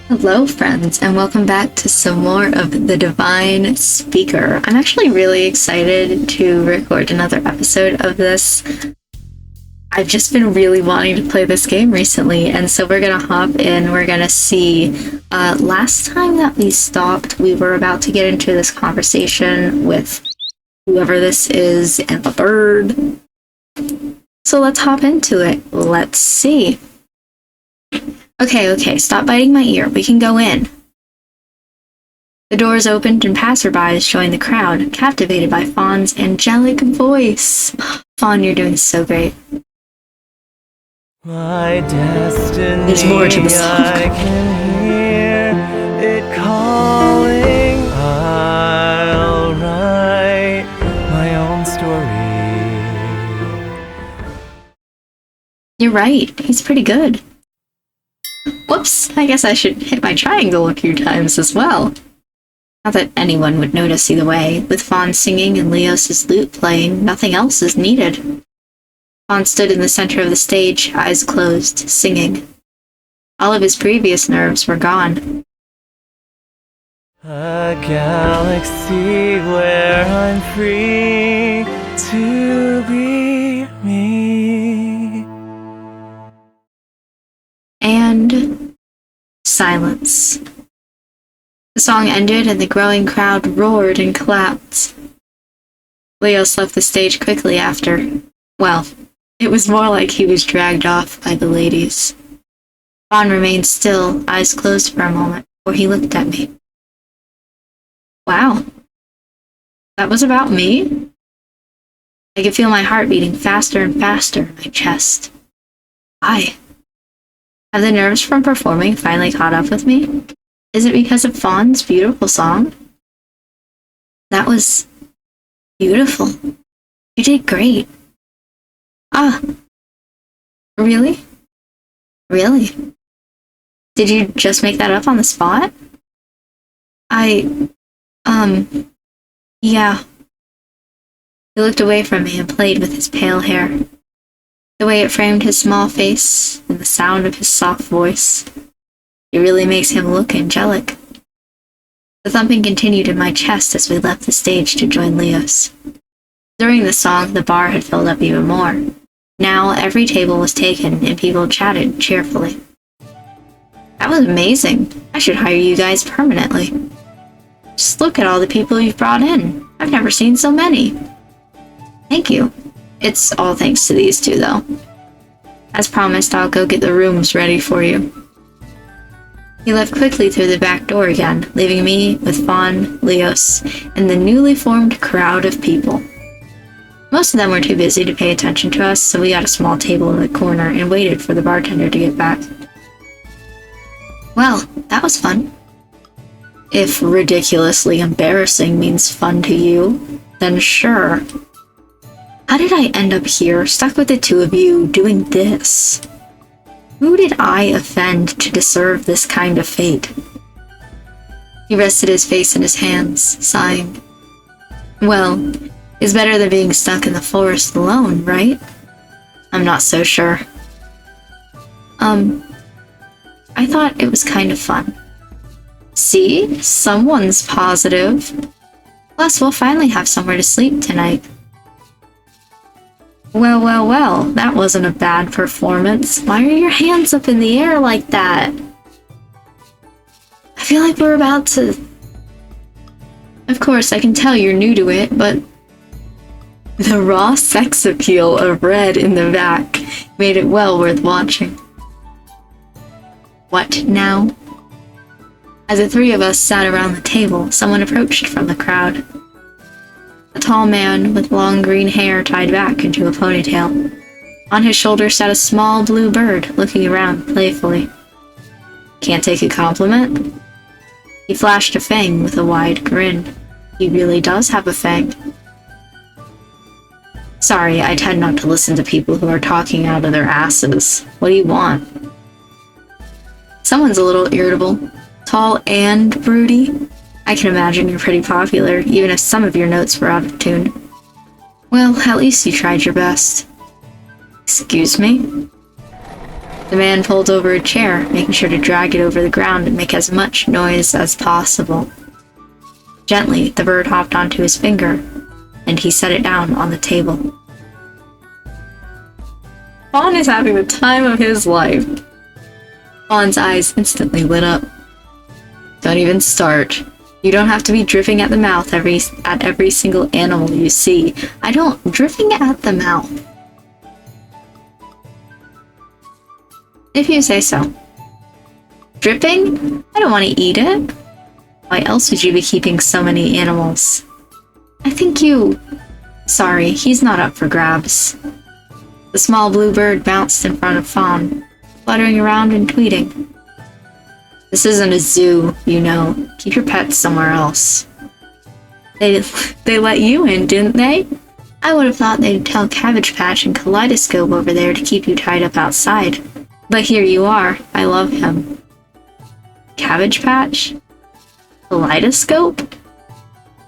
Hello, friends, and welcome back to some more of The Divine Speaker. I'm actually really excited to record another episode of this. I've just been really wanting to play this game recently, and so we're gonna hop in. We're gonna see. Last time that we stopped, we were about to get into this conversation with whoever this is and the bird. So let's hop into it. Let's see. Okay, stop biting my ear. We can go in. The doors opened and passerbys joined the crowd, captivated by Fawn's angelic voice. Fawn, you're doing so great. My destiny, there's more to the song. I can hear it calling. I'll write my own story. You're right. He's pretty good. Whoops, I guess I should hit my triangle a few times as well. Not that anyone would notice either way. With Fawn singing and Leos' lute playing, nothing else is needed. Fawn stood in the center of the stage, eyes closed, singing. All of his previous nerves were gone. A galaxy where I'm free to be me. And silence. The song ended and the growing crowd roared and clapped. Leos left the stage quickly after. Well, it was more like he was dragged off by the ladies. Fawn remained still, eyes closed for a moment, before he looked at me. Wow. That was about me? I could feel my heart beating faster and faster in my chest. Why? Have the nerves from performing finally caught up with me? Is it because of Fawn's beautiful song? That was beautiful. You did great. Ah. Really? Really? Did you just make that up on the spot? Yeah. He looked away from me and played with his pale hair. The way it framed his small face and the sound of his soft voice. It really makes him look angelic. The thumping continued in my chest as we left the stage to join Leos. During the song, the bar had filled up even more. Now, every table was taken and people chatted cheerfully. That was amazing. I should hire you guys permanently. Just look at all the people you've brought in. I've never seen so many. Thank you. It's all thanks to these two, though. As promised, I'll go get the rooms ready for you. He left quickly through the back door again, leaving me with Fawn, Leos, and the newly formed crowd of people. Most of them were too busy to pay attention to us, so we got a small table in the corner and waited for the bartender to get back. Well, that was fun. If ridiculously embarrassing means fun to you, then sure. How did I end up here, stuck with the two of you, doing this? Who did I offend to deserve this kind of fate? He rested his face in his hands, sighing. Well, it's better than being stuck in the forest alone, right? I'm not so sure. I thought it was kind of fun. See? Someone's positive. Plus, we'll finally have somewhere to sleep tonight. Well, that wasn't a bad performance. Why are your hands up in the air like that? I feel like we're about to... Of course, I can tell you're new to it, but... The raw sex appeal of Red in the back made it well worth watching. What now? As the three of us sat around the table, someone approached from the crowd. A tall man with long green hair tied back into a ponytail. On his shoulder sat a small blue bird, looking around playfully. Can't take a compliment? He flashed a fang with a wide grin. He really does have a fang. Sorry, I tend not to listen to people who are talking out of their asses. What do you want? Someone's a little irritable. Tall and broody. I can imagine you're pretty popular, even if some of your notes were out of tune. Well, at least you tried your best. Excuse me? The man pulled over a chair, making sure to drag it over the ground and make as much noise as possible. Gently, the bird hopped onto his finger, and he set it down on the table. Fawn is having the time of his life. Fawn's eyes instantly lit up. Don't even start. You don't have to be dripping at the mouth at every single animal you see. I don't... dripping at the mouth. If you say so. Dripping? I don't want to eat it. Why else would you be keeping so many animals? I think you... Sorry, he's not up for grabs. The small blue bird bounced in front of Fawn, fluttering around and tweeting. This isn't a zoo, you know. Keep your pets somewhere else. They let you in, didn't they? I would have thought they'd tell Cabbage Patch and Kaleidoscope over there to keep you tied up outside. But here you are. I love him. Cabbage Patch? Kaleidoscope?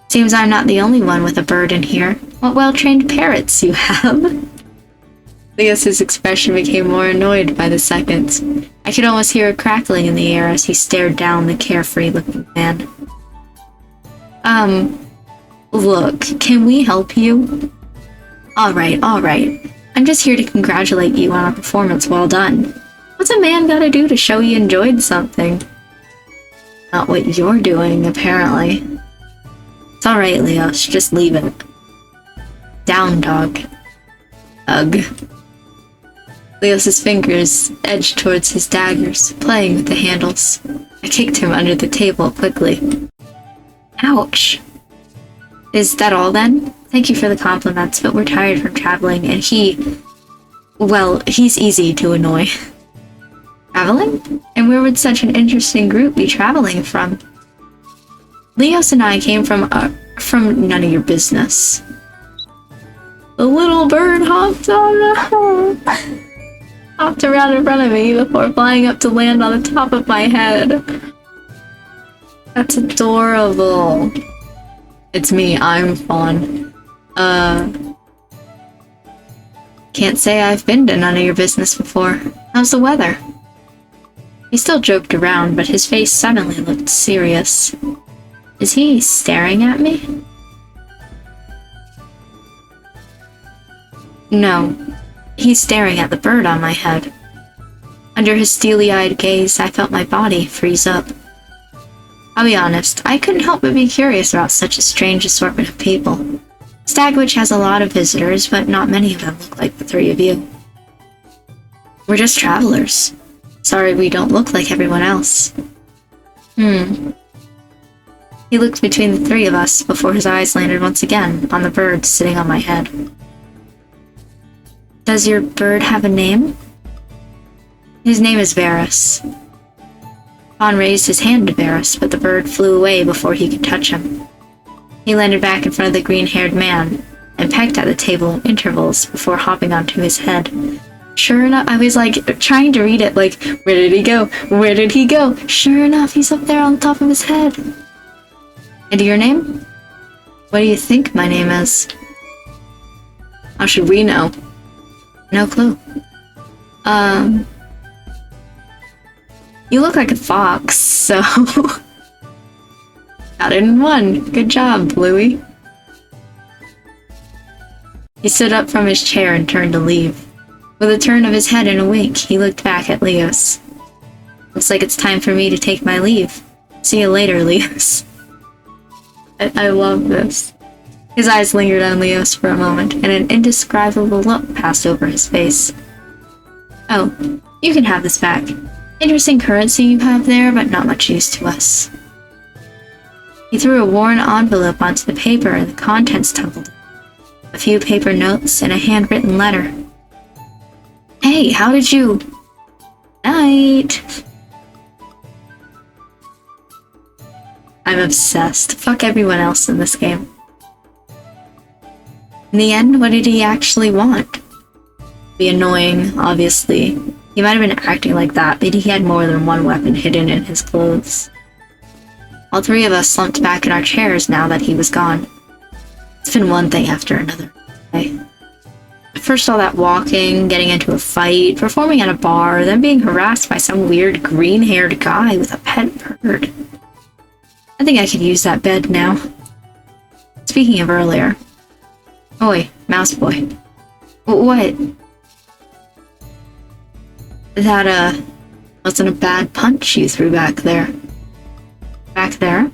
Seems I'm not the only one with a bird in here. What well-trained parrots you have. Leos's expression became more annoyed by the second. I could almost hear a crackling in the air as he stared down the carefree-looking man. Look, can we help you? Alright. I'm just here to congratulate you on a performance well done. What's a man gotta do to show he enjoyed something? Not what you're doing, apparently. It's alright, Leos, just leave it. Down, dog. Ugh. Leos's fingers edged towards his daggers, playing with the handles. I kicked him under the table quickly. Ouch. Is that all then? Thank you for the compliments, but we're tired from traveling, and he's easy to annoy. Traveling? And where would such an interesting group be traveling from? Leos and I came from none of your business. The little bird hopped around in front of me before flying up to land on the top of my head. That's adorable. It's me, I'm Fawn. Can't say I've been to none of your business before. How's the weather? He still joked around, but his face suddenly looked serious. Is he staring at me? No. He's staring at the bird on my head. Under his steely-eyed gaze, I felt my body freeze up. I'll be honest, I couldn't help but be curious about such a strange assortment of people. Stagwitch has a lot of visitors, but not many of them look like the three of you. We're just travelers. Sorry we don't look like everyone else. He looked between the three of us before his eyes landed once again on the bird sitting on my head. Does your bird have a name? His name is Varus. Fawn raised his hand to Varus, but the bird flew away before he could touch him. He landed back in front of the green-haired man and pecked at the table in intervals before hopping onto his head. Sure enough, I was trying to read it where did he go? Where did he go? Sure enough, he's up there on top of his head. And your name? What do you think my name is? How should we know? No clue. You look like a fox, so... Got it in one. Good job, Bluey. He stood up from his chair and turned to leave. With a turn of his head and a wink, he looked back at Leos. Looks like it's time for me to take my leave. See you later, Leos. I love this. His eyes lingered on Leos for a moment, and an indescribable look passed over his face. Oh, you can have this back. Interesting currency you have there, but not much use to us. He threw a worn envelope onto the paper, and the contents tumbled. A few paper notes and a handwritten letter. Hey, how did you... Night! I'm obsessed. Fuck everyone else in this game. In the end, what did he actually want? Be annoying, obviously. He might have been acting like that, but he had more than one weapon hidden in his clothes. All three of us slumped back in our chairs now that he was gone. It's been one thing after another. First all that walking, getting into a fight, performing at a bar, then being harassed by some weird green-haired guy with a pet bird. I think I could use that bed now. Speaking of earlier. Oi, mouse boy. What? That, wasn't a bad punch you threw back there. Back there?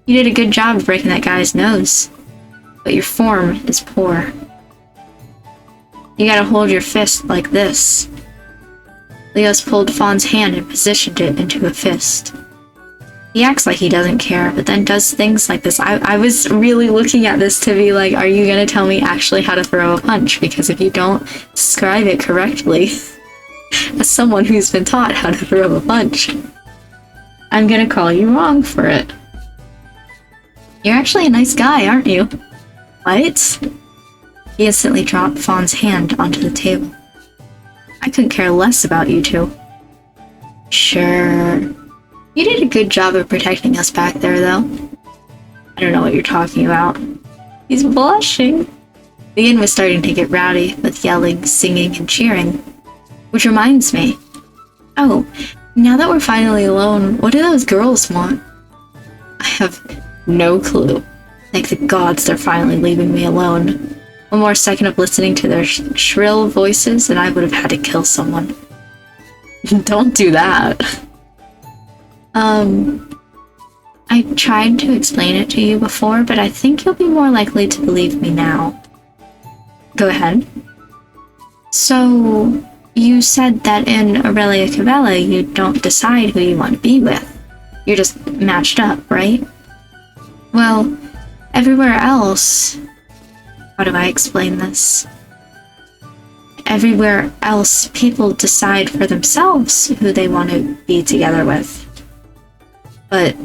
You did a good job of breaking that guy's nose. But your form is poor. You gotta hold your fist like this. Leos pulled Fawn's hand and positioned it into a fist. He acts like he doesn't care, but then does things like this. I was really looking at this to be like, are you gonna tell me actually how to throw a punch? Because if you don't describe it correctly, as someone who's been taught how to throw a punch, I'm gonna call you wrong for it. You're actually a nice guy, aren't you? What? He instantly dropped Fawn's hand onto the table. I couldn't care less about you two. Sure. You did a good job of protecting us back there, though. I don't know what you're talking about. He's blushing. The inn was starting to get rowdy, with yelling, singing, and cheering. Which reminds me. Oh, now that we're finally alone, what do those girls want? I have no clue. Thank the gods they're finally leaving me alone. One more second of listening to their shrill voices and I would have had to kill someone. Don't do that. I tried to explain it to you before, but I think you'll be more likely to believe me now. Go ahead. So, you said that in Aurelia Cavella you don't decide who you want to be with. You're just matched up, right? Well, everywhere else... How do I explain this? Everywhere else, people decide for themselves who they want to be together with. But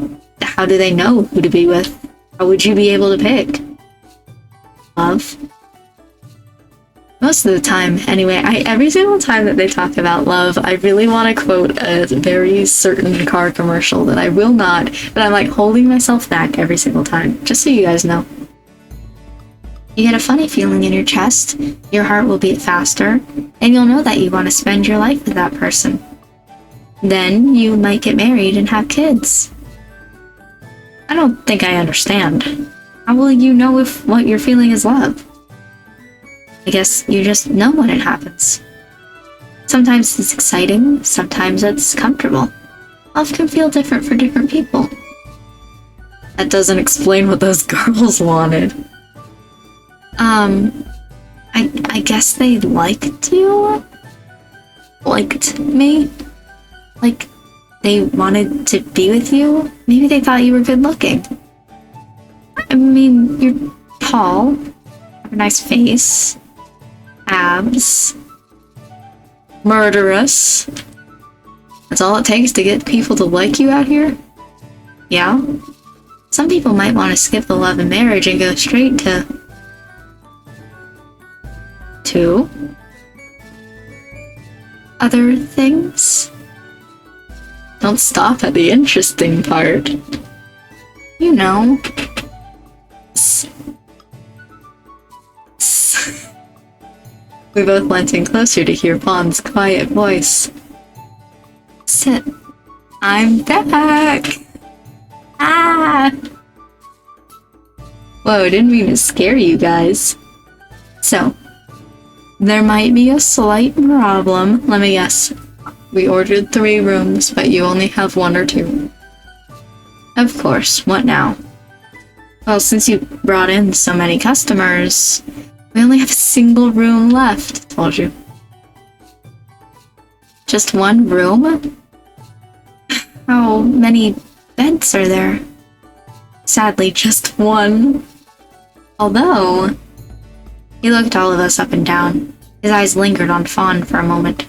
how do they know who to be with? How would you be able to pick? Love? Most of the time, anyway. Every single time that they talk about love, I really want to quote a very certain car commercial that I will not, but I'm like holding myself back every single time, just so you guys know. You get a funny feeling in your chest, your heart will beat faster, and you'll know that you want to spend your life with that person. Then you might get married and have kids. I don't think I understand. How will you know if what you're feeling is love? I guess you just know when it happens. Sometimes it's exciting, sometimes it's comfortable. Love can feel different for different people. That doesn't explain what those girls wanted. I guess they liked you? Liked me? Like, they wanted to be with you? Maybe they thought you were good looking. I mean, you're tall, have a nice face, abs, murderous. That's all it takes to get people to like you out here? Yeah? Some people might want to skip the love and marriage and go straight to other things. Don't stop at the interesting part. You know. We both leant in closer to hear Fawn's quiet voice. Sit. I'm back! Ah! Whoa, didn't mean to scare you guys. So, there might be a slight problem. Let me guess. We ordered 3 rooms, but you only have 1 or 2. Of course, what now? Well, since you brought in so many customers, we only have a single room left. Told you. Just 1 room? How many beds are there? Sadly, just 1. Although... He looked all of us up and down. His eyes lingered on Fawn for a moment.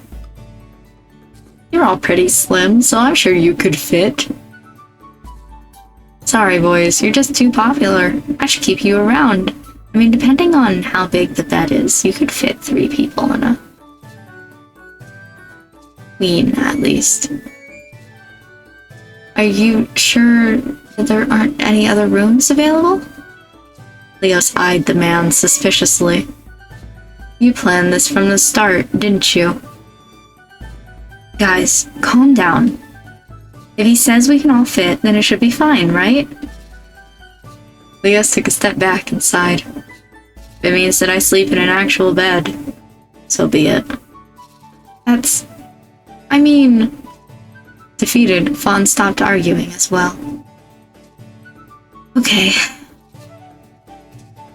You're all pretty slim, so I'm sure you could fit. Sorry, boys, you're just too popular. I should keep you around. I mean, depending on how big the bed is, you could fit 3 people in a queen, at least. Are you sure that there aren't any other rooms available? Leos eyed the man suspiciously. You planned this from the start, didn't you? Guys, calm down. If he says we can all fit, then it should be fine, right? Leos took a step back and sighed. If it means that I sleep in an actual bed, so be it. I mean... Defeated, Fawn stopped arguing as well. Okay.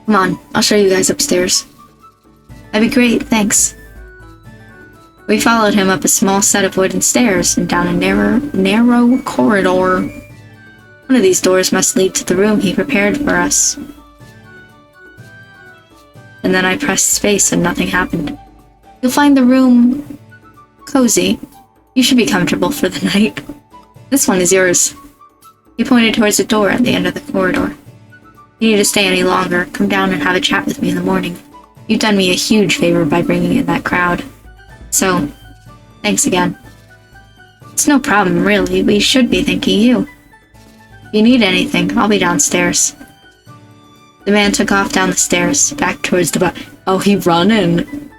Come on, I'll show you guys upstairs. That'd be great, thanks. We followed him up a small set of wooden stairs and down a narrow corridor. One of these doors must lead to the room he prepared for us. And then I pressed space and nothing happened. You'll find the room cozy. You should be comfortable for the night. This one is yours. He pointed towards the door at the end of the corridor. If you need to stay any longer, come down and have a chat with me in the morning. You've done me a huge favor by bringing in that crowd. So, thanks again. It's no problem, really. We should be thanking you. If you need anything, I'll be downstairs. The man took off down the stairs, back towards the bar. Oh, he running.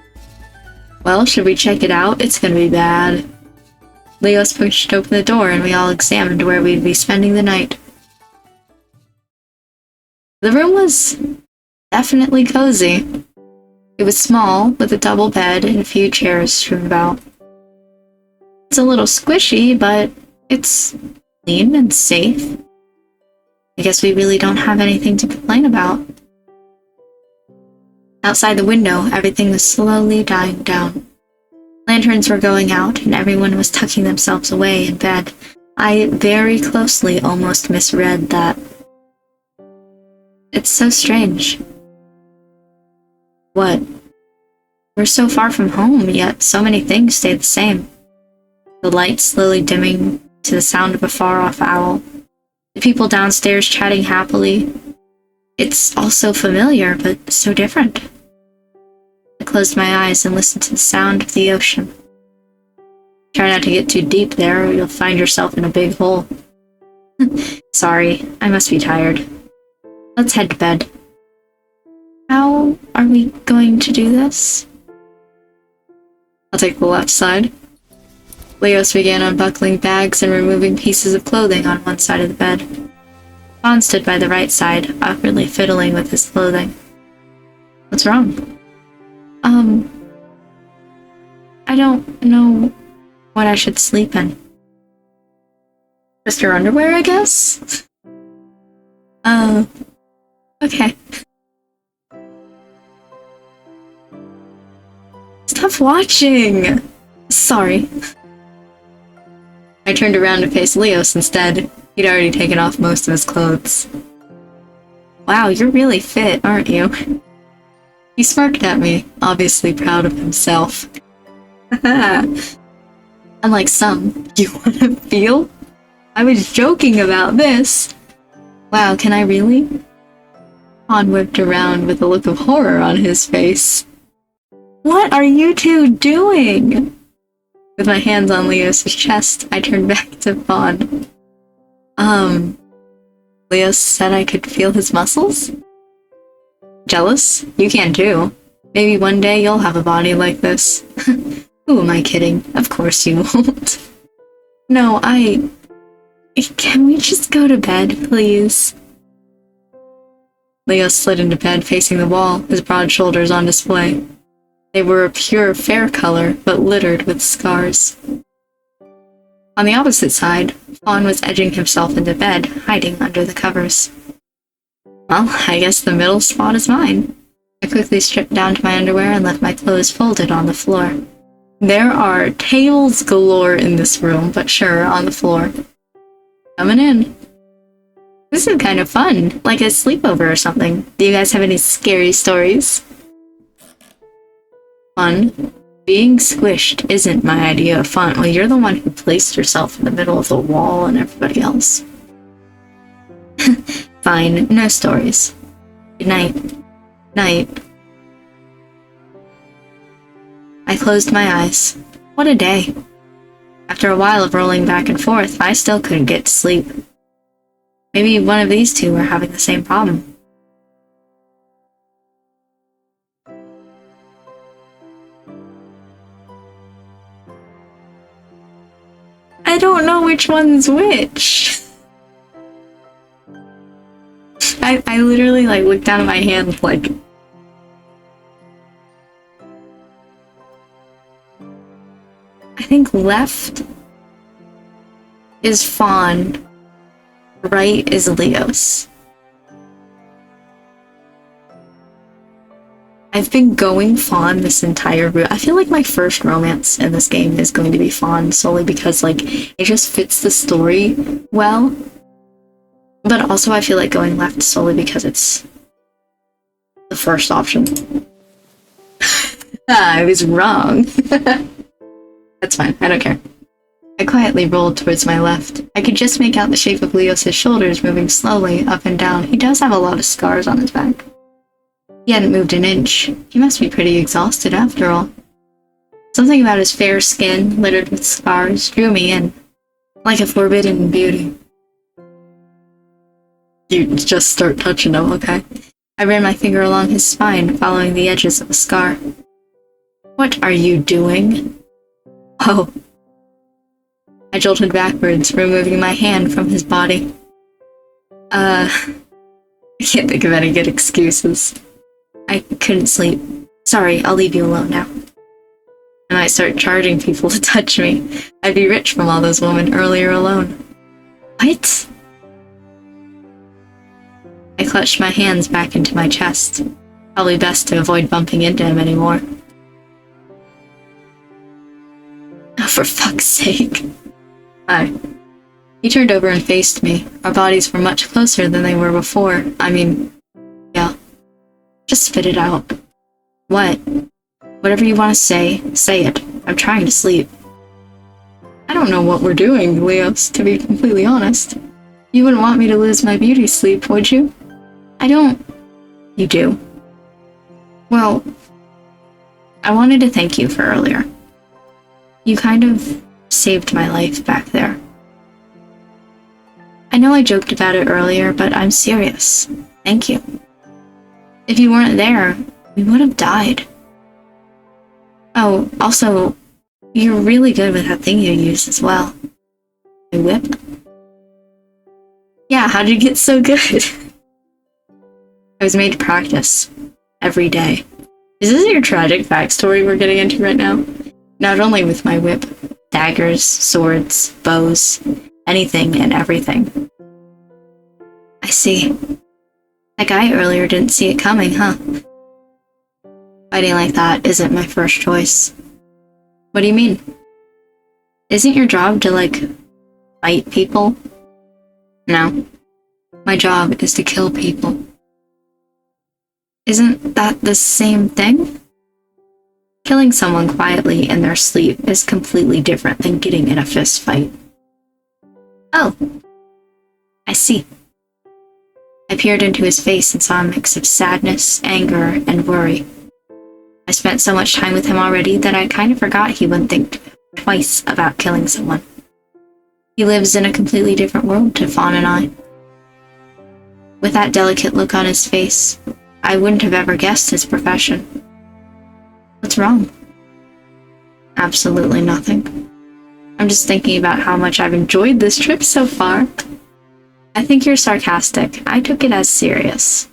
Well, should we check it out? It's gonna be bad. Leos pushed open the door and we all examined where we'd be spending the night. The room was definitely cozy. It was small, with a double bed and a few chairs strewn about. It's a little squishy, but it's clean and safe. I guess we really don't have anything to complain about. Outside the window, everything was slowly dying down. Lanterns were going out, and everyone was tucking themselves away in bed. I very closely almost misread that. It's so strange. What? We're so far from home, yet so many things stay the same. The light slowly dimming to the sound of a far-off owl. The people downstairs chatting happily. It's all so familiar, but so different. I closed my eyes and listened to the sound of the ocean. Try not to get too deep there, or you'll find yourself in a big hole. Sorry, I must be tired. Let's head to bed. How are we going to do this? I'll take the left side. Leos began unbuckling bags and removing pieces of clothing on one side of the bed. Fawn stood by the right side, awkwardly fiddling with his clothing. What's wrong? I don't know what I should sleep in. Just your underwear, I guess? Okay. Stop watching! Sorry. I turned around to face Leos instead. He'd already taken off most of his clothes. Wow, you're really fit, aren't you? He smirked at me, obviously proud of himself. Unlike some, you wanna feel? I was joking about this. Wow, can I really? Han whipped around with a look of horror on his face. What are you two doing? With my hands on Leos' chest, I turned back to Fawn. Leos said I could feel his muscles? Jealous? You can too. Maybe one day you'll have a body like this. Who am I kidding? Of course you won't. No, Can we just go to bed, please? Leo slid into bed facing the wall, his broad shoulders on display. They were a pure, fair color, but littered with scars. On the opposite side, Fawn was edging himself into bed, hiding under the covers. Well, I guess the middle spot is mine. I quickly stripped down to my underwear and left my clothes folded on the floor. There are tables galore in this room, but sure, on the floor. Coming in. This is kind of fun, like a sleepover or something. Do you guys have any scary stories? Fun. Being squished isn't my idea of fun. Well, you're the one who placed yourself in the middle of the wall and everybody else. Fine, no stories. Good night. Night. I closed my eyes. What a day. After a while of rolling back and forth, I still couldn't get to sleep. Maybe one of these two were having the same problem. I don't know which one's which. I literally like looked down at my hand like I think left is Fawn, right is Leos. I've been going Fawn this entire route. I feel like my first romance in this game is going to be Fawn solely because like it just fits the story well. But also I feel like going left solely because it's the first option. I was wrong. That's fine, I don't care. I quietly rolled towards my left. I could just make out the shape of Leos' shoulders moving slowly up and down. He does have a lot of scars on his back. He hadn't moved an inch. He must be pretty exhausted after all. Something about his fair skin, littered with scars, drew me in, like a forbidden beauty. You just start touching him, okay? I ran my finger along his spine, following the edges of a scar. What are you doing? Oh. I jolted backwards, removing my hand from his body. I can't think of any good excuses. I couldn't sleep. Sorry, I'll leave you alone now. I might start charging people to touch me. I'd be rich from all those women earlier alone. What? I clutched my hands back into my chest. Probably best to avoid bumping into him anymore. Oh, for fuck's sake. Hi. He turned over and faced me. Our bodies were much closer than they were before. I mean, yeah. Just spit it out. What? Whatever you want to say it. I'm trying to sleep. I don't know what we're doing, Leos, to be completely honest. You wouldn't want me to lose my beauty sleep, would you? I don't... You do. Well, I wanted to thank you for earlier. You kind of saved my life back there. I know I joked about it earlier, but I'm serious. Thank you. If you weren't there, we would have died. Oh, also, you're really good with that thing you use as well. My whip? Yeah, how did you get so good? I was made to practice. Every day. Is this your tragic backstory we're getting into right now? Not only with my whip, daggers, swords, bows, anything and everything. I see. That guy earlier didn't see it coming, huh? Fighting like that isn't my first choice. What do you mean? Isn't your job to, like, fight people? No. My job is to kill people. Isn't that the same thing? Killing someone quietly in their sleep is completely different than getting in a fist fight. Oh. I see. I peered into his face and saw a mix of sadness, anger, and worry. I spent so much time with him already that I kind of forgot he wouldn't think twice about killing someone. He lives in a completely different world to Fawn and I. With that delicate look on his face, I wouldn't have ever guessed his profession. What's wrong? Absolutely nothing. I'm just thinking about how much I've enjoyed this trip so far. I think you're sarcastic. I took it as serious.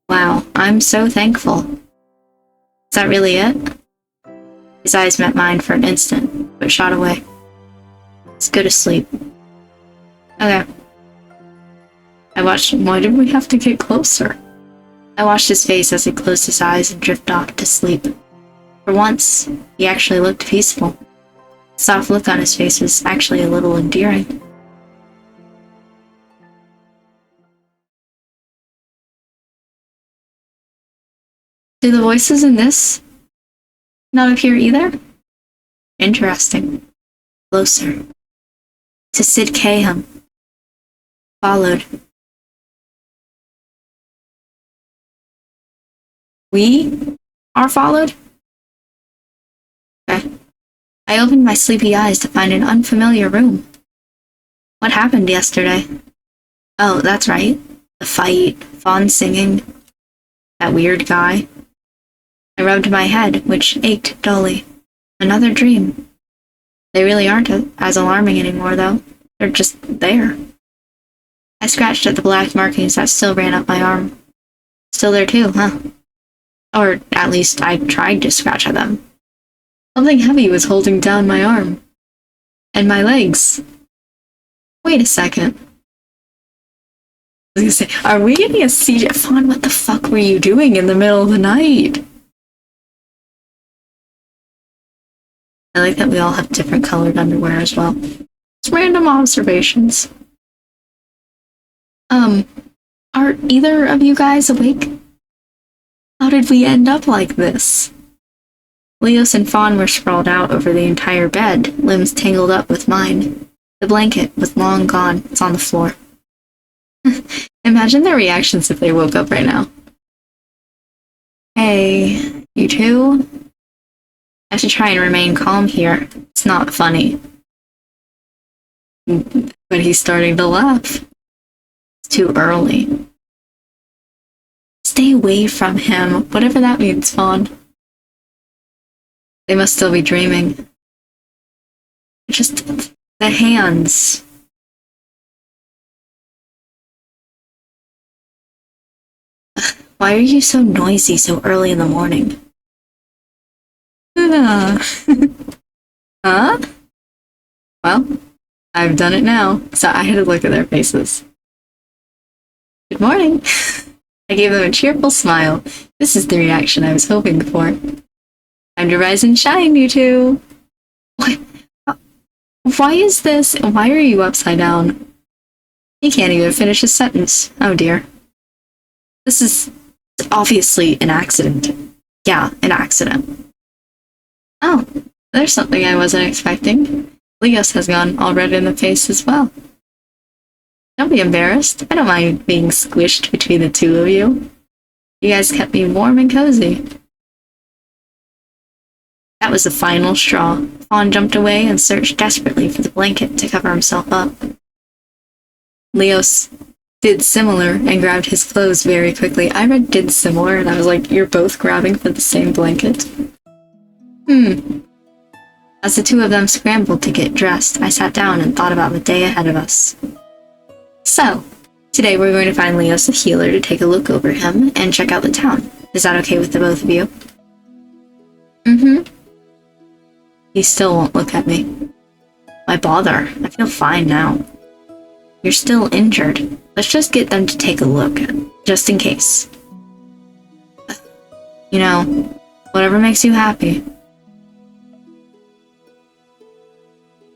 Wow, I'm so thankful. Is that really it? His eyes met mine for an instant, but shot away. Let's go to sleep. Okay. Why did we have to get closer? I watched his face as he closed his eyes and drifted off to sleep. For once, he actually looked peaceful. The soft look on his face was actually a little endearing. Do the voices in this not appear either? Interesting. Closer. To Sid Caham. Followed. We are followed? Okay. I opened my sleepy eyes to find an unfamiliar room. What happened yesterday? Oh, that's right. The fight, Fawn singing, that weird guy. I rubbed my head, which ached dully. Another dream. They really aren't as alarming anymore, though. They're just there. I scratched at the black markings that still ran up my arm. Still there too, huh? Or at least I tried to scratch at them. Something heavy was holding down my arm. And my legs. Wait a second. I was gonna say, are we getting a CJ? Fawn, what the fuck were you doing in the middle of the night? I like that we all have different colored underwear as well. It's random observations. Are either of you guys awake? How did we end up like this? Leos and Fawn were sprawled out over the entire bed, limbs tangled up with mine. The blanket was long gone. It's on the floor. Imagine their reactions if they woke up right now. Hey, you two? I have to try and remain calm here. It's not funny. But he's starting to laugh. It's too early. Stay away from him, whatever that means, Fawn. They must still be dreaming. Just the hands. Why are you so noisy so early in the morning? Huh? Well, I've done it now, so I had to look at their faces. Good morning. I gave them a cheerful smile. This is the reaction I was hoping for. Time to rise and shine, you two. What? Why is this? Why are you upside down? He can't even finish his sentence. Oh dear. This is obviously an accident. Yeah, an accident. Oh, there's something I wasn't expecting. Leos has gone all red in the face as well. Don't be embarrassed. I don't mind being squished between the two of you. You guys kept me warm and cozy. That was the final straw. Fawn jumped away and searched desperately for the blanket to cover himself up. Leos did similar and grabbed his clothes very quickly. I read did similar and I was like, you're both grabbing for the same blanket? As the two of them scrambled to get dressed, I sat down and thought about the day ahead of us. So, today we're going to find Leos the healer to take a look over him and check out the town. Is that okay with the both of you? He still won't look at me. Why bother? I feel fine now. You're still injured. Let's just get them to take a look, just in case. You know, whatever makes you happy.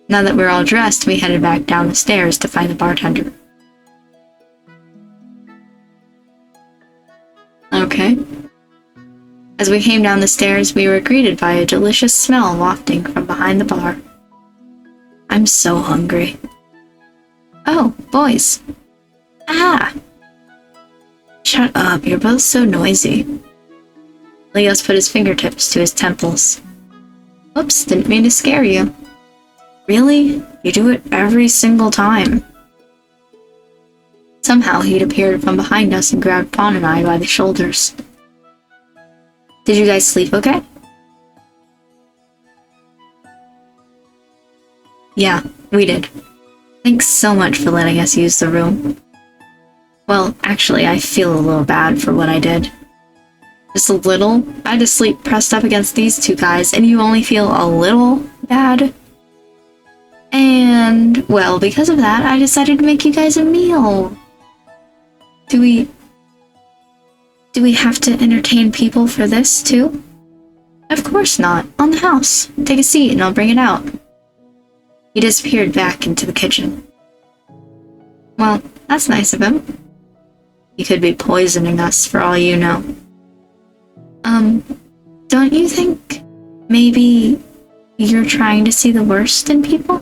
Now that we're all dressed, we headed back down the stairs to find the bartender. Okay. As we came down the stairs, we were greeted by a delicious smell wafting from behind the bar. I'm so hungry. Oh, boys. Ah! Shut up, you're both so noisy. Leos put his fingertips to his temples. Oops, didn't mean to scare you. Really? You do it every single time. Somehow he'd appeared from behind us and grabbed Fawn and I by the shoulders. Did you guys sleep okay? Yeah, we did. Thanks so much for letting us use the room. Well, actually, I feel a little bad for what I did. Just a little? I had to sleep pressed up against these two guys, and you only feel a little bad? And, well, because of that, I decided to make you guys a meal. Do we have to entertain people for this, too? Of course not. On the house. Take a seat and I'll bring it out. He disappeared back into the kitchen. Well, that's nice of him. He could be poisoning us for all you know. Don't you think maybe you're trying to see the worst in people?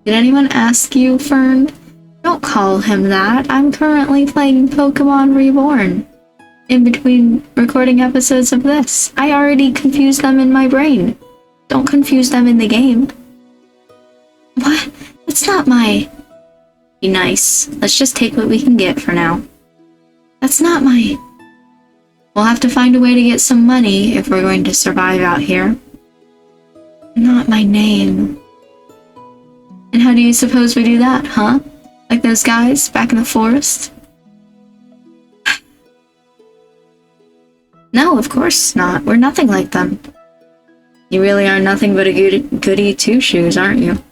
Did anyone ask you, Fern? Don't call him that. I'm currently playing Pokemon Reborn. In between recording episodes of this. I already confused them in my brain. Don't confuse them in the game. What? That's not my... Be nice. Let's just take what we can get for now. That's not my... We'll have to find a way to get some money if we're going to survive out here. Not my name. And how do you suppose we do that, huh? Like those guys back in the forest? No, of course not. We're nothing like them. You really are nothing but a goody two-shoes, aren't you?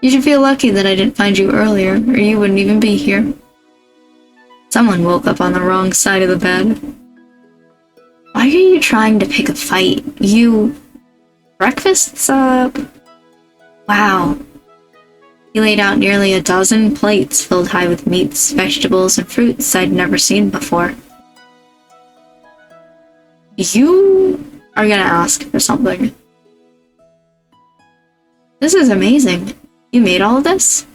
You should feel lucky that I didn't find you earlier, or you wouldn't even be here. Someone woke up on the wrong side of the bed. Why are you trying to pick a fight? Breakfast's up? Wow. He laid out nearly a dozen plates filled high with meats, vegetables, and fruits I'd never seen before. You are gonna ask for something. This is amazing. You made all of this?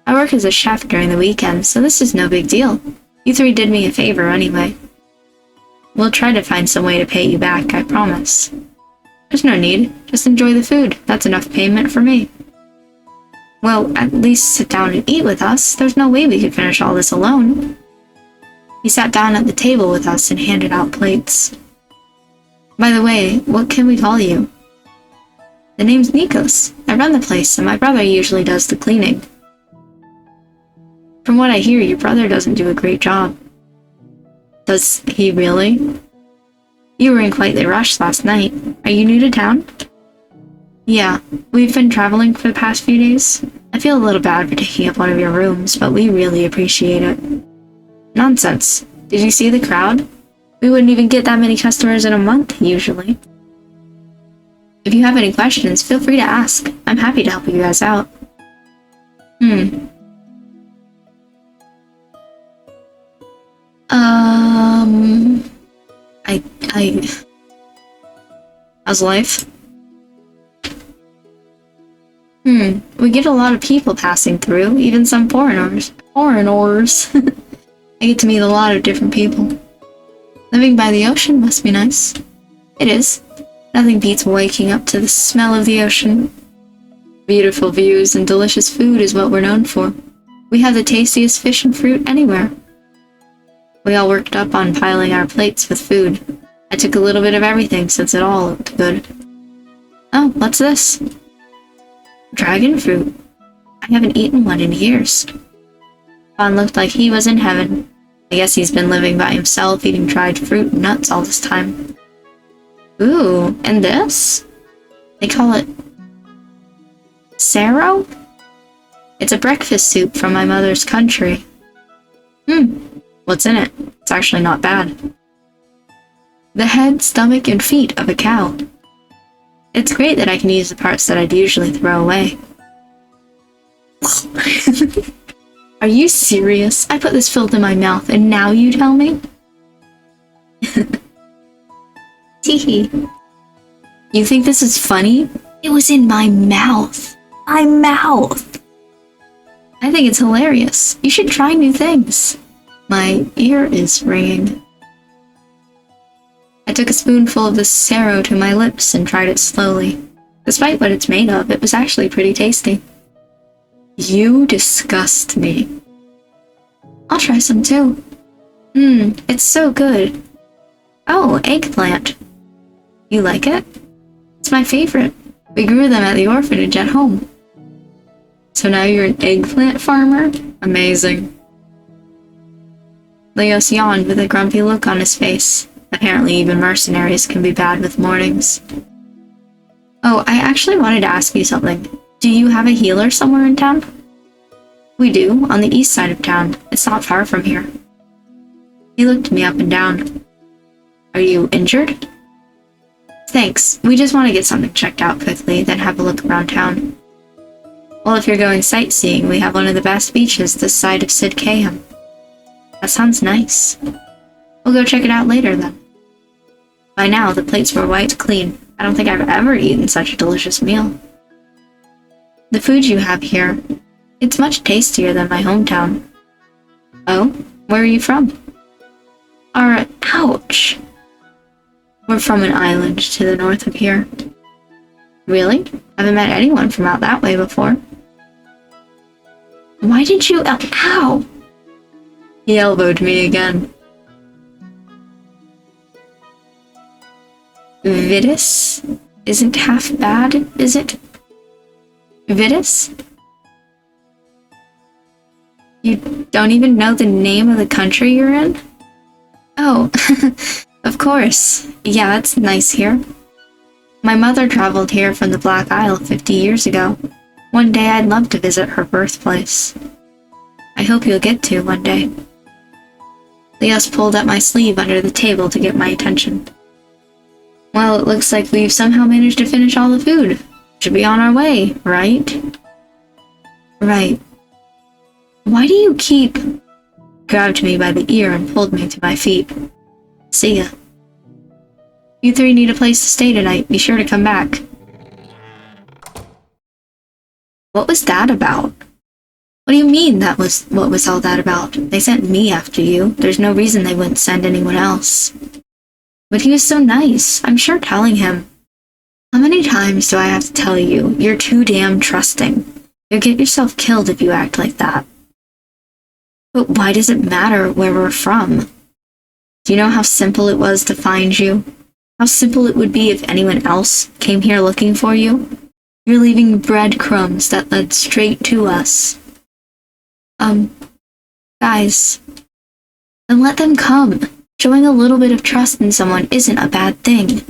I work as a chef during the weekend, so this is no big deal. You three did me a favor anyway. We'll try to find some way to pay you back, I promise. There's no need. Just enjoy the food. That's enough payment for me. Well, at least sit down and eat with us. There's no way we could finish all this alone. He sat down at the table with us and handed out plates. By the way, what can we call you? The name's Nikos. I run the place, and my brother usually does the cleaning. From what I hear, your brother doesn't do a great job. Does he really? You were in quite the rush last night. Are you new to town? Yeah, we've been traveling for the past few days. I feel a little bad for taking up one of your rooms, but we really appreciate it. Nonsense. Did you see the crowd? We wouldn't even get that many customers in a month, usually. If you have any questions, feel free to ask. I'm happy to help you guys out. How's life? We get a lot of people passing through, even some foreigners. I get to meet a lot of different people. Living by the ocean must be nice. It is. Nothing beats waking up to the smell of the ocean. Beautiful views and delicious food is what we're known for. We have the tastiest fish and fruit anywhere. We all worked up on piling our plates with food. I took a little bit of everything since it all looked good. Oh, what's this? Dragon fruit. I haven't eaten one in years. Bon looked like he was in heaven. I guess he's been living by himself, eating dried fruit and nuts all this time. Ooh, and this? They call it Saro? It's a breakfast soup from my mother's country. What's in it? It's actually not bad. The head, stomach, and feet of a cow. It's great that I can use the parts that I'd usually throw away. Are you serious? I put this filth in my mouth and now you tell me? Teehee. You think this is funny? It was in my mouth. My mouth! I think it's hilarious. You should try new things. My ear is ringing. I took a spoonful of the Saro to my lips and tried it slowly. Despite what it's made of, it was actually pretty tasty. You disgust me. I'll try some too. It's so good. Oh, eggplant. You like it? It's my favorite. We grew them at the orphanage at home. So now you're an eggplant farmer? Amazing. Leos yawned with a grumpy look on his face. Apparently even mercenaries can be bad with mornings. Oh, I actually wanted to ask you something. Do you have a healer somewhere in town? We do, on the east side of town. It's not far from here. He looked me up and down. Are you injured? Thanks. We just want to get something checked out quickly, then have a look around town. Well, if you're going sightseeing, we have one of the best beaches this side of Sid Cahem. That sounds nice. We'll go check it out later, then. By now, the plates were wiped clean. I don't think I've ever eaten such a delicious meal. The food you have here, it's much tastier than my hometown. Oh? Where are you from? Ouch! We're from an island to the north of here. Really? Haven't met anyone from out that way before. Why did you ow! He elbowed me again. Vidus? isn't half bad, is it? Vitus? You don't even know the name of the country you're in? Oh, of course. Yeah, it's nice here. My mother traveled here from the Black Isle 50 years ago. One day I'd love to visit her birthplace. I hope you'll get to one day. Leos pulled at my sleeve under the table to get my attention. Well, it looks like we've somehow managed to finish all the food. Should be on our way, right? Right. Why do you keep... Grabbed me by the ear and pulled me to my feet. See ya. You three need a place to stay tonight. Be sure to come back. What was that about? What do you mean what was all that about? They sent me after you. There's no reason they wouldn't send anyone else. But he was so nice. I'm sure telling him. How many times do I have to tell you? You're too damn trusting. You'll get yourself killed if you act like that. But why does it matter where we're from? Do you know how simple it was to find you? How simple it would be if anyone else came here looking for you? You're leaving breadcrumbs that led straight to us. Guys, then let them come. Showing a little bit of trust in someone isn't a bad thing.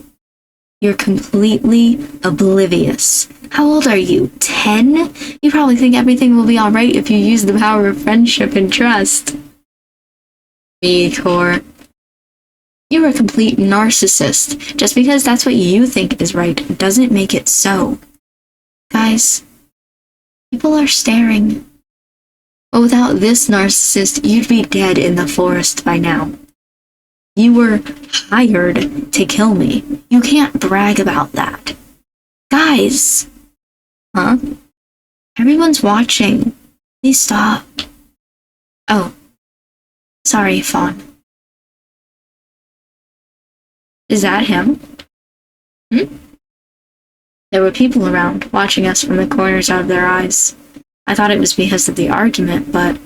You're completely oblivious. How old are you? 10? You probably think everything will be alright if you use the power of friendship and trust. Me, Core. You're a complete narcissist. Just because that's what you think is right doesn't make it so. Guys, people are staring. But without this narcissist, you'd be dead in the forest by now. You were hired to kill me. You can't brag about that. Guys! Huh? Everyone's watching. Please stop. Oh. Sorry, Fawn. Is that him? There were people around, watching us from the corners of their eyes. I thought it was because of the argument, but...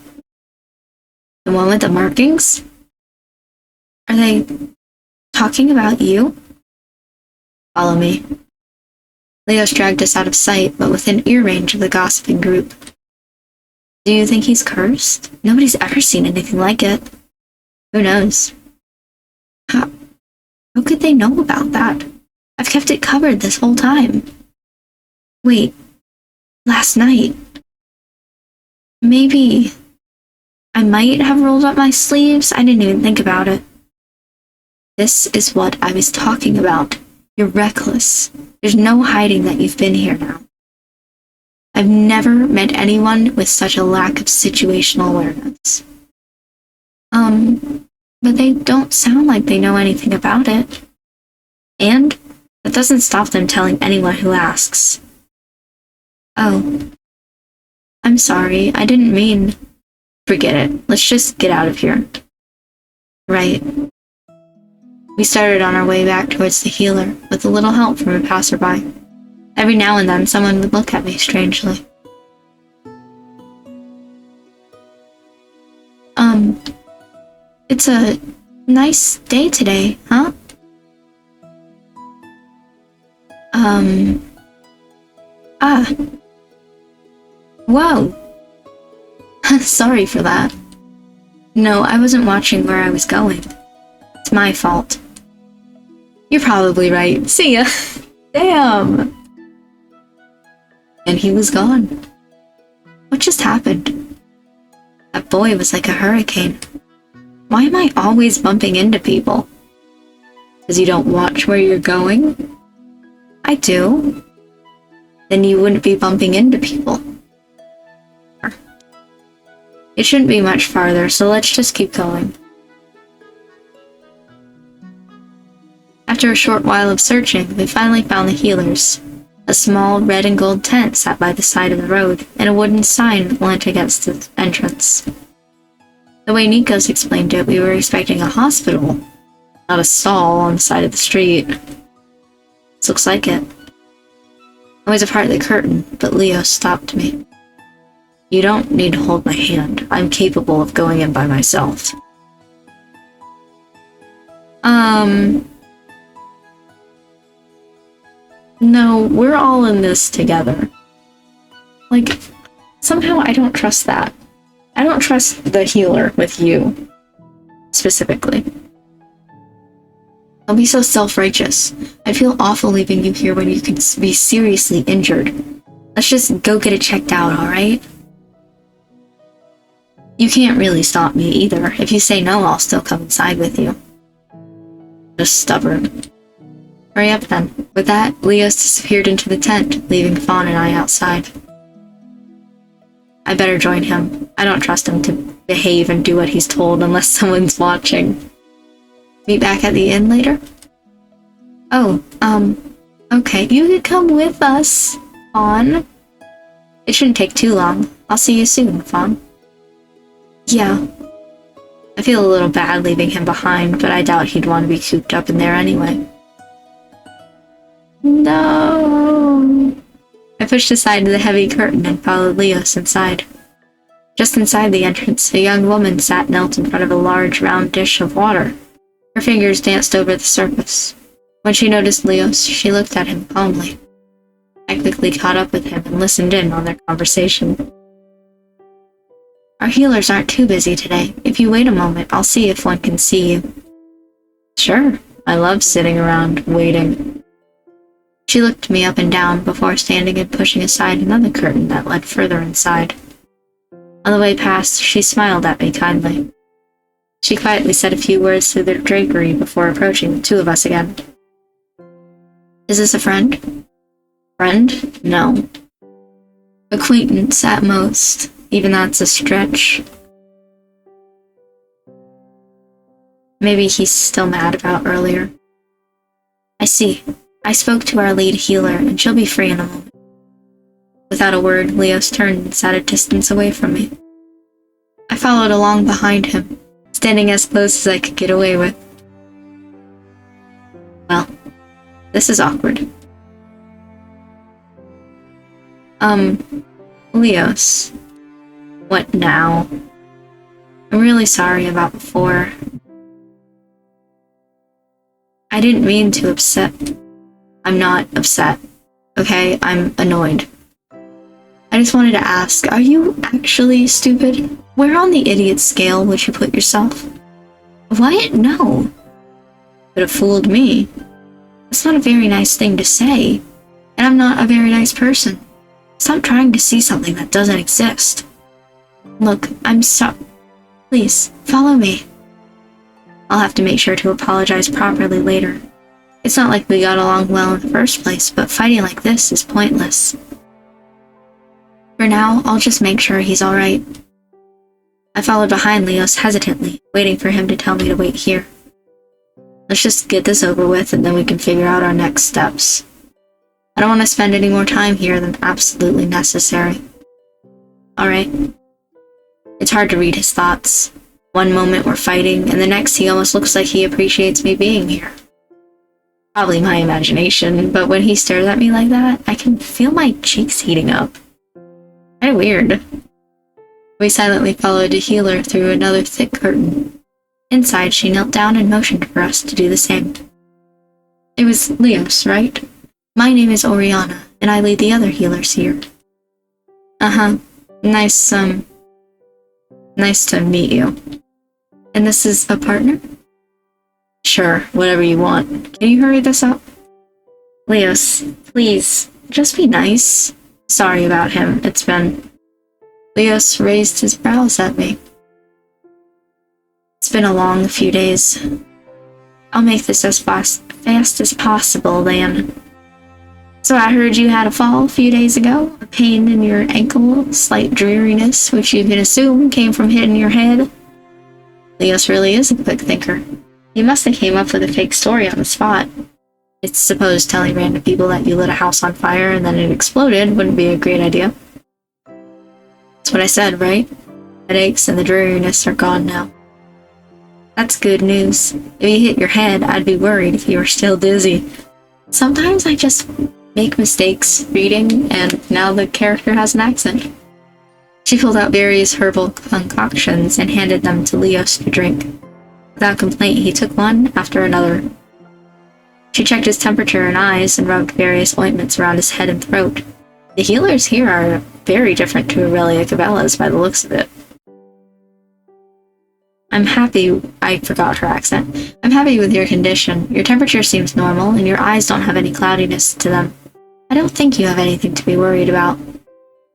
The one with the markings? Are they talking about you? Follow me. Leos dragged us out of sight, but within ear range of the gossiping group. Do you think he's cursed? Nobody's ever seen anything like it. Who knows? How could they know about that? I've kept it covered this whole time. Wait, last night. Maybe I might have rolled up my sleeves. I didn't even think about it. This is what I was talking about. You're reckless. There's no hiding that you've been here now. I've never met anyone with such a lack of situational awareness. But they don't sound like they know anything about it. And that doesn't stop them telling anyone who asks. Oh. I'm sorry, I didn't mean... Forget it. Let's just get out of here. Right. We started on our way back towards the healer, with a little help from a passerby. Every now and then, someone would look at me strangely. It's a nice day today, huh? Whoa! Sorry for that. No, I wasn't watching where I was going. It's my fault. You're probably right. See ya! Damn! And he was gone. What just happened? That boy was like a hurricane. Why am I always bumping into people? Because you don't watch where you're going? I do. Then you wouldn't be bumping into people. It shouldn't be much farther, so let's just keep going. After a short while of searching, we finally found the healers. A small red and gold tent sat by the side of the road, and a wooden sign leant against the entrance. The way Nikos explained it, we were expecting a hospital, not a stall on the side of the street. This looks like it. I was apart the curtain, but Leo stopped me. You don't need to hold my hand. I'm capable of going in by myself. No, we're all in this together. Like, somehow I don't trust that. I don't trust the healer with you, specifically. Don't be so self-righteous. I feel awful leaving you here when you could be seriously injured. Let's just go get it checked out, alright? You can't really stop me either. If you say no, I'll still come inside with you. Just stubborn. Hurry up then. With that, Leos disappeared into the tent, leaving Fawn and I outside. I better join him. I don't trust him to behave and do what he's told unless someone's watching. Meet back at the inn later? Oh, okay. You could come with us, Fawn. It shouldn't take too long. I'll see you soon, Fawn. Yeah. I feel a little bad leaving him behind, but I doubt he'd want to be cooped up in there anyway. No! I pushed aside the heavy curtain and followed Leos inside. Just inside the entrance, a young woman sat knelt in front of a large round dish of water. Her fingers danced over the surface. When she noticed Leos, she looked at him calmly. I quickly caught up with him and listened in on their conversation. Our healers aren't too busy today. If you wait a moment, I'll see if one can see you. Sure, I love sitting around, waiting. She looked me up and down before standing and pushing aside another curtain that led further inside. On the way past, she smiled at me kindly. She quietly said a few words through the drapery before approaching the two of us again. Is this a friend? Friend? No. Acquaintance at most. Even that's a stretch. Maybe he's still mad about earlier. I see. I spoke to our lead healer, and she'll be free in a moment. Without a word, Leos turned and sat a distance away from me. I followed along behind him, standing as close as I could get away with. Well, this is awkward. Leos. What now? I'm really sorry about before. I didn't mean to upset. I'm not upset, okay? I'm annoyed. I just wanted to ask, are you actually stupid? Where on the idiot scale would you put yourself? What? No. Could have fooled me. That's not a very nice thing to say. And I'm not a very nice person. Stop trying to see something that doesn't exist. Look, I'm sorry. Please, follow me. I'll have to make sure to apologize properly later. It's not like we got along well in the first place, but fighting like this is pointless. For now, I'll just make sure he's alright. I followed behind Leos hesitantly, waiting for him to tell me to wait here. Let's just get this over with and then we can figure out our next steps. I don't want to spend any more time here than absolutely necessary. Alright. It's hard to read his thoughts. One moment we're fighting, and the next he almost looks like he appreciates me being here. Probably my imagination, but when he stares at me like that, I can feel my cheeks heating up. Kinda weird. We silently followed the healer through another thick curtain. Inside, she knelt down and motioned for us to do the same. It was Leos, right? My name is Oriana, and I lead the other healers here. Uh-huh. Nice to meet you. And this is a partner? Sure, whatever you want. Can you hurry this up? Leos, please, just be nice. Sorry about him, it's been... Leos raised his brows at me. It's been a long few days. I'll make this as fast as possible, then. So I heard you had a fall a few days ago, a pain in your ankle, slight dreariness, which you can assume came from hitting your head. Leos really is a quick thinker. He must have came up with a fake story on the spot. I suppose telling random people that you lit a house on fire and then it exploded wouldn't be a great idea. That's what I said, right? Headaches and the dreariness are gone now. That's good news. If you hit your head, I'd be worried if you were still dizzy. Sometimes I just make mistakes reading, and now the character has an accent. She pulled out various herbal concoctions and handed them to Leos to drink. Without complaint, he took one after another. She checked his temperature and eyes and rubbed various ointments around his head and throat. The healers here are very different to Aurelia Cabela's by the looks of it. I'm happy, I forgot her accent. I'm happy with your condition. Your temperature seems normal, and your eyes don't have any cloudiness to them. I don't think you have anything to be worried about.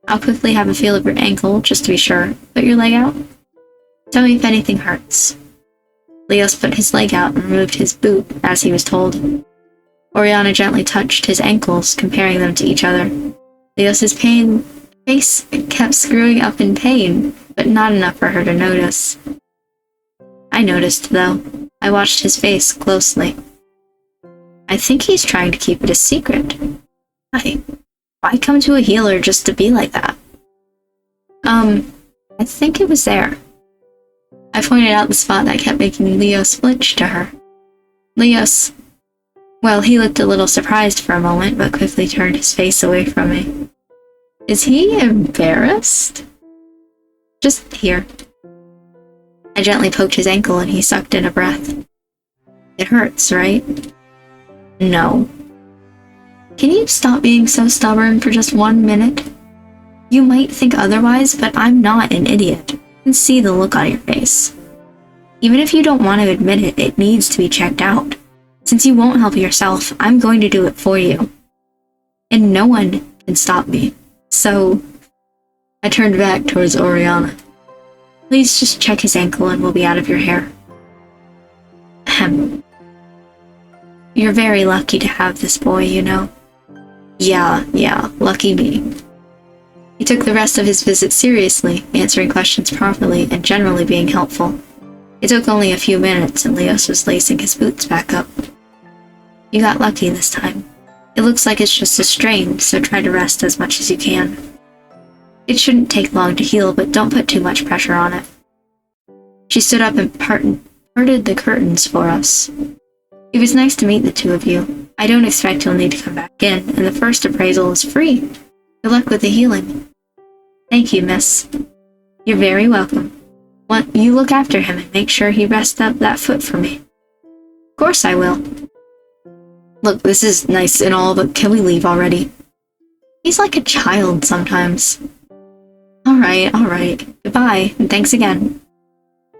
I'll quickly have a feel of your ankle, just to be sure. Put your leg out. Tell me if anything hurts. Leos put his leg out and removed his boot, as he was told. Oriana gently touched his ankles, comparing them to each other. Leos's face kept screwing up in pain, but not enough for her to notice. I noticed, though. I watched his face closely. I think he's trying to keep it a secret. Why come to a healer just to be like that? I think it was there. I pointed out the spot that kept making Leos flinch to her. Leos... Well, he looked a little surprised for a moment, but quickly turned his face away from me. Is he embarrassed? Just here. I gently poked his ankle and he sucked in a breath. It hurts, right? No. Can you stop being so stubborn for just 1 minute? You might think otherwise, but I'm not an idiot. I can see the look on your face. Even if you don't want to admit it, it needs to be checked out. Since you won't help yourself, I'm going to do it for you. And no one can stop me. So, I turned back towards Oriana. Please just check his ankle and we'll be out of your hair. Ahem. You're very lucky to have this boy, you know. Yeah, lucky me. He took the rest of his visit seriously, answering questions properly and generally being helpful. It took only a few minutes and Leos was lacing his boots back up. You got lucky this time. It looks like it's just a strain, so try to rest as much as you can. It shouldn't take long to heal, but don't put too much pressure on it. She stood up and parted the curtains for us. It was nice to meet the two of you. I don't expect you'll need to come back in, and the first appraisal is free. Good luck with the healing. Thank you, miss. You're very welcome. You look after him and make sure he rests up that foot for me. Of course I will. Look, this is nice and all, but can we leave already? He's like a child sometimes. Alright. Goodbye, and thanks again.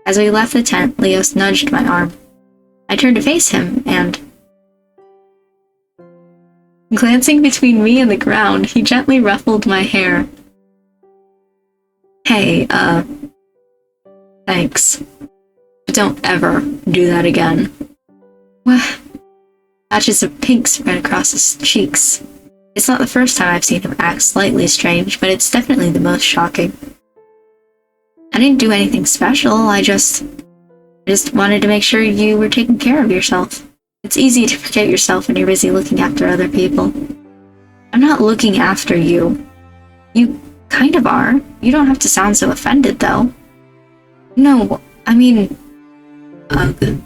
As we left the tent, Leos nudged my arm. I turned to face him, and... glancing between me and the ground, he gently ruffled my hair. Hey, thanks. Don't ever do that again. What? Patches of pink spread across his cheeks. It's not the first time I've seen him act slightly strange, but it's definitely the most shocking. I didn't do anything special, I just wanted to make sure you were taking care of yourself. It's easy to forget yourself when you're busy looking after other people. I'm not looking after you. You kind of are. You don't have to sound so offended, though. No, I mean... ugh.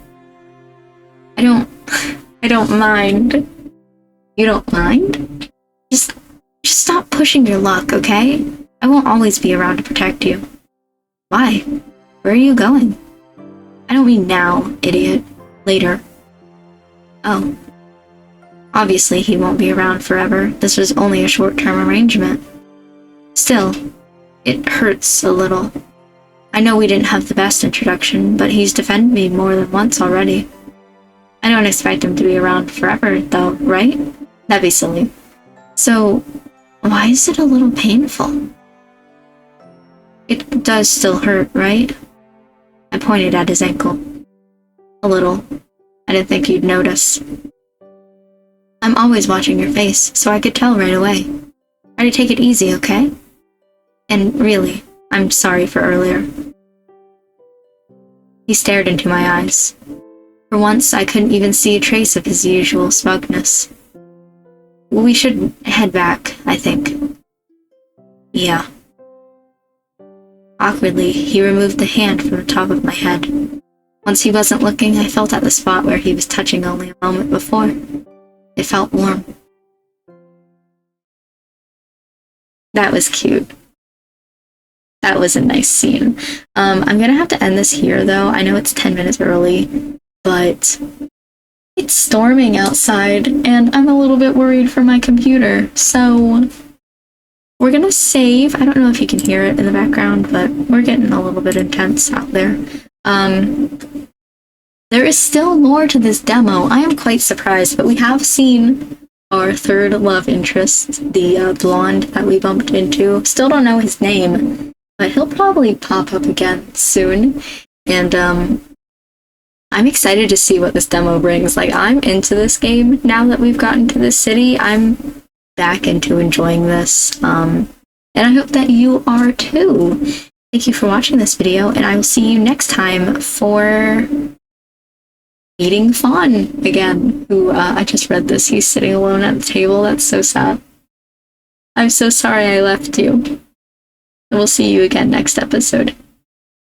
I don't mind. You don't mind? Just stop pushing your luck, okay? I won't always be around to protect you. Why? Where are you going? I don't mean now, idiot. Later. Oh. Obviously he won't be around forever. This was only a short-term arrangement. Still, it hurts a little. I know we didn't have the best introduction, but he's defended me more than once already. I don't expect him to be around forever, though, right? That'd be silly. So, why is it a little painful? It does still hurt, right? I pointed at his ankle. A little. I didn't think you'd notice. I'm always watching your face, so I could tell right away. Try to take it easy, okay? And really, I'm sorry for earlier. He stared into my eyes. For once, I couldn't even see a trace of his usual smugness. We should head back, I think. Yeah. Awkwardly, he removed the hand from the top of my head. Once he wasn't looking, I felt at the spot where he was touching only a moment before. It felt warm. That was cute. That was a nice scene. I'm gonna have to end this here, though. I know it's 10 minutes early, but It's storming outside, and I'm a little bit worried for my computer, so we're gonna save. I don't know if you can hear it in the background, but we're getting a little bit intense out there. There is still more to this demo. I am quite surprised, but we have seen our third love interest, the blonde that we bumped into. Still don't know his name, but he'll probably pop up again soon. And I'm excited to see what this demo brings. Like, I'm into this game now that we've gotten to this city. I'm back into enjoying this. And I hope that you are too. Thank you for watching this video, and I will see you next time for meeting Fawn again, who I just read this. He's sitting alone at the table. That's so sad. I'm so sorry I left you. We'll see you again next episode.